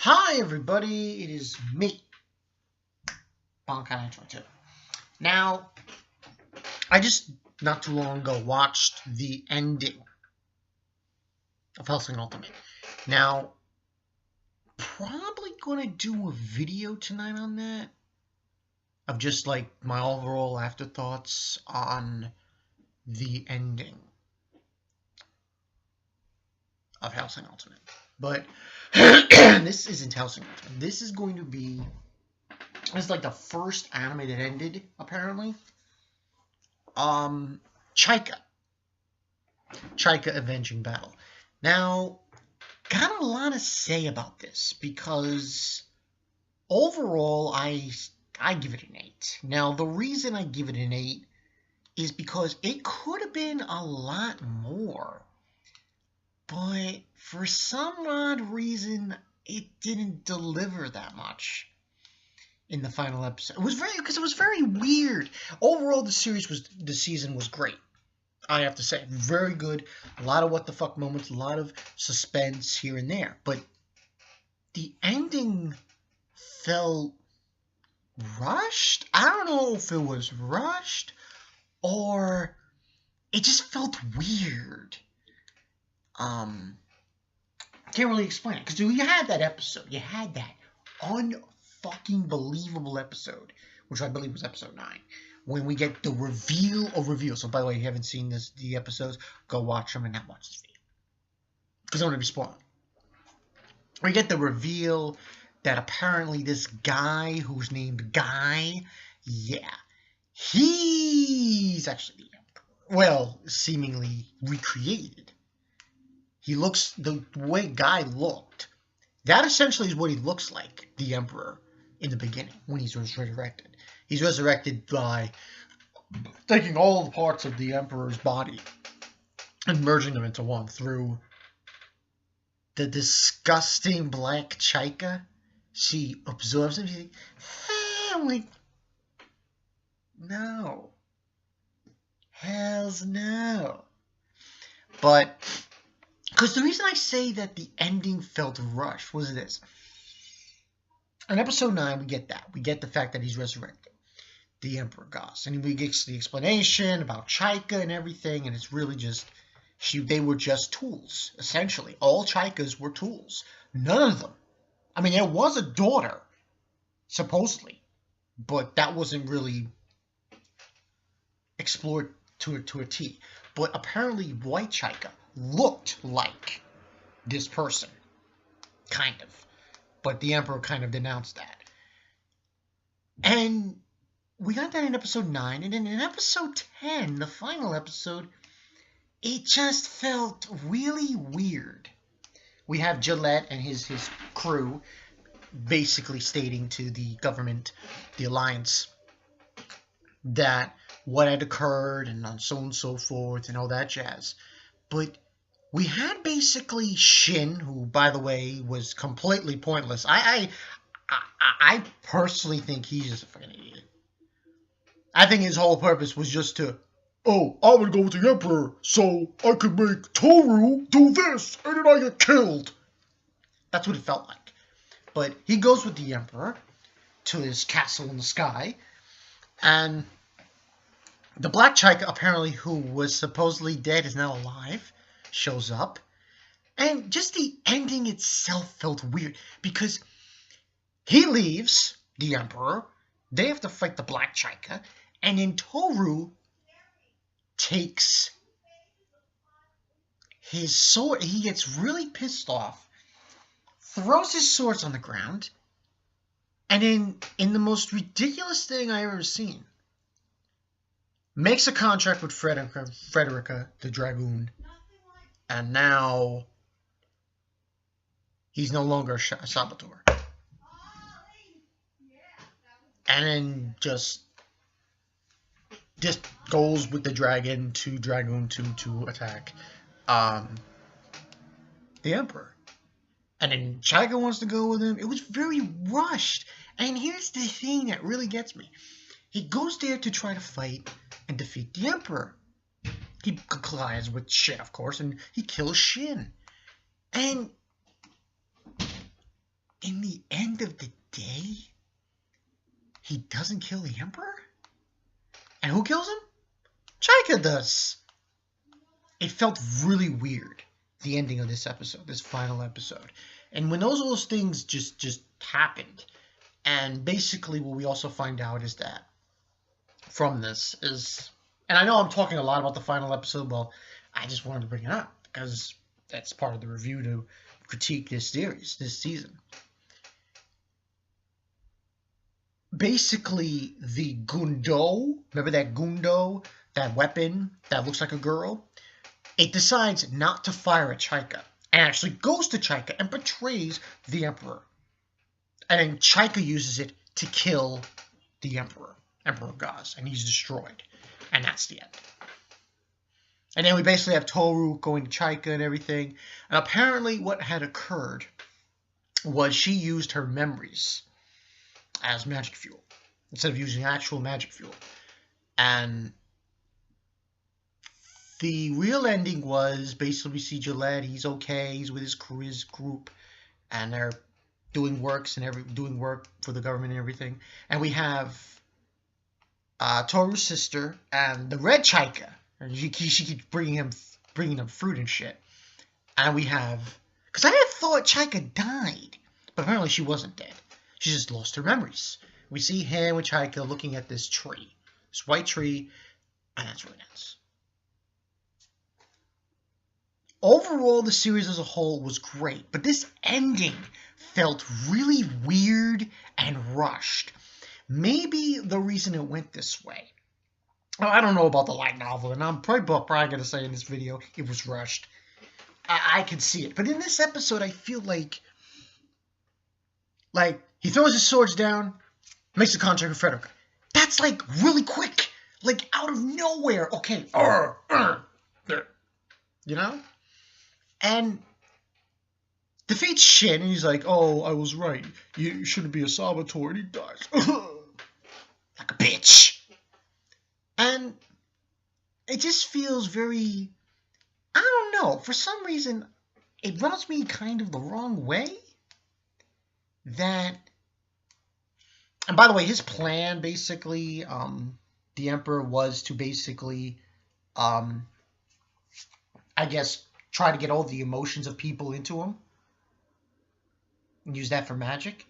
Hi everybody, it is me, Bonkai22. Now, I just not too long ago watched the ending of Hellsing Ultimate. Now, probably gonna do a video tonight on that, of just like my overall afterthoughts on the ending of Hellsing Ultimate. But this isn't Hellsing Ultimate. This is going to be, it's like the first anime that ended, apparently. Chaika. Chaika Avenging Battle. Now, got a lot to say about this because overall I give it an 8. Now, the reason I give it an 8 is because it could have been a lot more. But for some odd reason, it didn't deliver that much in the final episode. It was very weird. Overall, the season was great. I have to say, very good. A lot of what the fuck moments, a lot of suspense here and there. But the ending felt rushed. I don't know if it was rushed or it just felt weird. Can't really explain it because you had that episode. You had that unfucking believable episode, which I believe was episode 9, when we get the reveal of reveal. So, by the way, if you haven't seen the episodes, go watch them and not watch this video because I'm going to be spoiling. We get the reveal that apparently this guy who's named Guy, yeah, he's actually the Emperor. Well, seemingly recreated. He looks, the way Guy looked, that essentially is what he looks like, the Emperor, in the beginning, when he's resurrected. He's resurrected by taking all the parts of the Emperor's body and merging them into one through the disgusting black Chaika. She absorbs him. She's like, I'm like, no. Hells no. But, because the reason I say that the ending felt rushed was this. In episode 9, we get that. We get the fact that he's resurrected, the Emperor Goss. And we get the explanation about Chaika and everything, and it's really just, they were just tools, essentially. All Chaikas were tools. None of them. I mean, there was a daughter, supposedly, but that wasn't really explored to a T. But apparently, White Chaika looked like this person, kind of. But the Emperor kind of denounced that. And we got that in episode 9, and then in episode 10, the final episode, it just felt really weird. We have Gillette and his crew basically stating to the government, the Alliance, that what had occurred and so on and so forth and all that jazz. But we had basically Shin, who, by the way, was completely pointless. I personally think he's just a fucking idiot. I think his whole purpose was just to, oh, I would go with the Emperor so I could make Toru do this, and then I get killed. That's what it felt like. But he goes with the Emperor to his castle in the sky, and the Black Chaika, apparently, who was supposedly dead, is now alive, shows up. And just the ending itself felt weird, because he leaves, the Emperor, they have to fight the Black Chaika, and then Toru takes his sword. He gets really pissed off, throws his swords on the ground, and then, in the most ridiculous thing I ever seen, makes a contract with Frederica the Dragoon, and now he's no longer a saboteur. And then just goes with the Dragoon to attack the Emperor. And then Chaika wants to go with him. It was very rushed. And here's the thing that really gets me. He goes there to try to fight and defeat the Emperor. He collides with Shin, of course, and he kills Shin. And in the end of the day, he doesn't kill the Emperor? And who kills him? Chaika does. It felt really weird, the ending of this episode, this final episode. And when those things just happened, and basically what we also find out is that from this is, and I know I'm talking a lot about the final episode, but I just wanted to bring it up because that's part of the review to critique this series, this season. Basically, the Gundo, remember that Gundo, that weapon that looks like a girl? It decides not to fire at Chaika and actually goes to Chaika and betrays the Emperor. And then Chaika uses it to kill the Emperor, Emperor Gaz, and he's destroyed. And that's the end. And then we basically have Toru going to Chaika and everything. And apparently what had occurred was she used her memories as magic fuel instead of using actual magic fuel. And the real ending was basically we see Gillette, he's okay, he's with his group, and they're doing works and doing work for the government and everything. And we have Toru's sister and the red Chaika, and she keeps bringing him fruit and shit. And we have, because I had thought Chaika died, but apparently she wasn't dead. She just lost her memories. We see him with Chaika looking at this tree, this white tree, and that's where it ends. Overall, the series as a whole was great, but this ending felt really weird and rushed. Maybe the reason it went this way, I don't know about the light novel, and I'm probably going to say in this video it was rushed. I can see it, but in this episode, I feel like he throws his swords down, makes a contract with Frederick. That's like really quick, like out of nowhere. Okay, you know? And defeats Shin, and he's like, oh, I was right. You shouldn't be a saboteur, and he dies. Like a bitch. And it just feels very, I don't know, for some reason, it rubs me kind of the wrong way. That, and by the way, his plan, basically, the Emperor was to basically, I guess, try to get all the emotions of people into him and use that for magic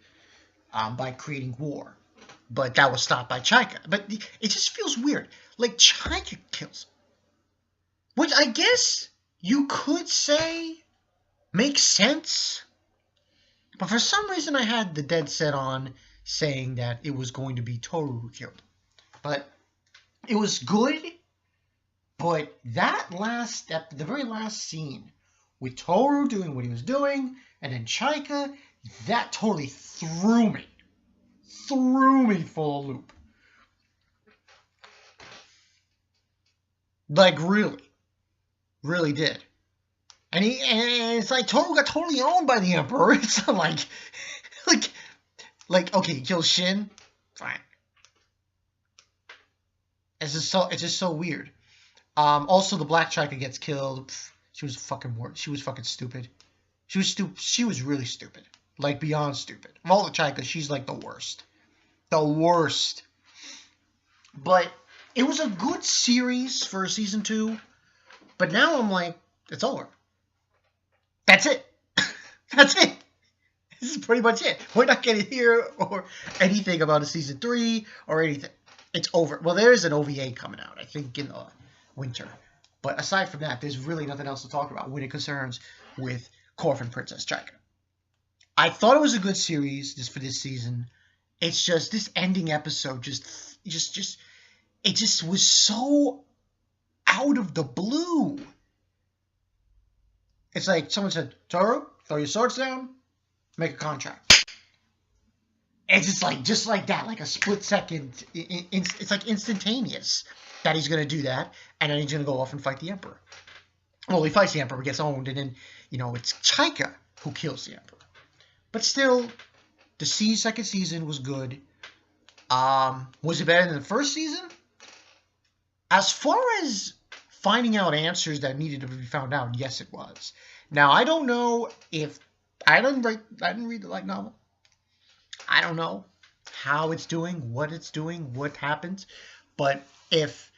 by creating war. But that was stopped by Chaika. But it just feels weird. Like, Chaika kills him. Which I guess you could say makes sense. But for some reason I had the dead set on saying that it was going to be Toru who killed him. But it was good. But that the very last scene with Toru doing what he was doing, and then Chaika, that totally threw me full loop. Like, really did. And it's like Toru got totally owned by the Emperor. It's like, okay, he kills Shin, fine. It's just so weird. Also, the Black Chaika gets killed. She was fucking stupid. She was really stupid. Like, beyond stupid. Of all the Chaikas, she's like the worst. The worst. But it was a good series for season 2. But now I'm like, it's over. That's it. That's it. This is pretty much it. We're not going to hear or anything about a season 3 or anything. It's over. Well, there is an OVA coming out, I think, in the winter. But aside from that, there's really nothing else to talk about when it concerns with Corphin Princess Chaika. I thought it was a good series just for this season. It's just this ending episode it just was so out of the blue. It's like someone said, Toru, throw your swords down, make a contract. It's just like that, like a split second. It's like instantaneous that he's going to do that, and then he's going to go off and fight the Emperor. Well, he fights the Emperor, gets owned, and then, it's Chaika who kills the Emperor. But still, the second season was good. Was it better than the first season? As far as finding out answers that needed to be found out, yes, it was. Now, I don't know if I didn't read the light novel, I don't know how it's doing, what it's doing, what happens. But if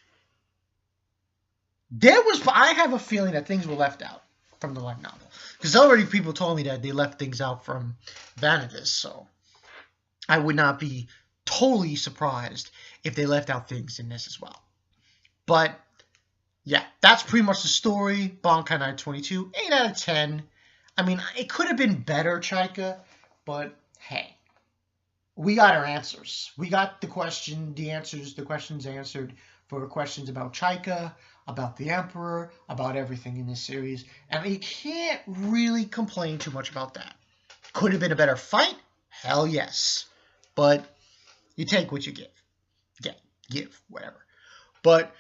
there was, I have a feeling that things were left out from the light novel. Because already people told me that they left things out from Vanitas, so I would not be totally surprised if they left out things in this as well. But yeah, that's pretty much the story. Bankai 922, 8 out of 10. I mean, it could have been better, Chaika, but hey, we got our answers. We got the questions answered for questions about Chaika, about the Emperor, about everything in this series. And you can't really complain too much about that. Could have been a better fight? Hell yes. But you take what you give. Give, whatever. But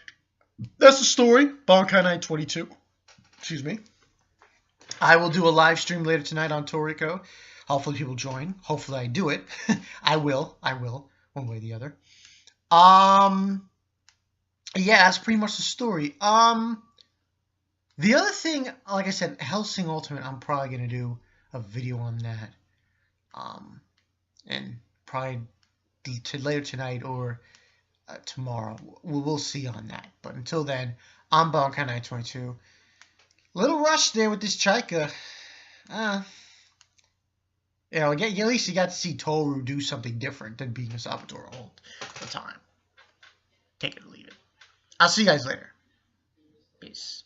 that's the story. Bankai 922. Excuse me. I will do a live stream later tonight on Toriko. Hopefully people join. Hopefully I do it. I will. One way or the other. Yeah, that's pretty much the story. The other thing, like I said, Hellsing Ultimate, I'm probably going to do a video on that. And probably later tonight or tomorrow. We'll see on that. But until then, I'm Bankai 922. Little rush there with this Chaika. You know, at least you got to see Toru do something different than being a Saboteur all the time. Take it or leave it. I'll see you guys later. Peace.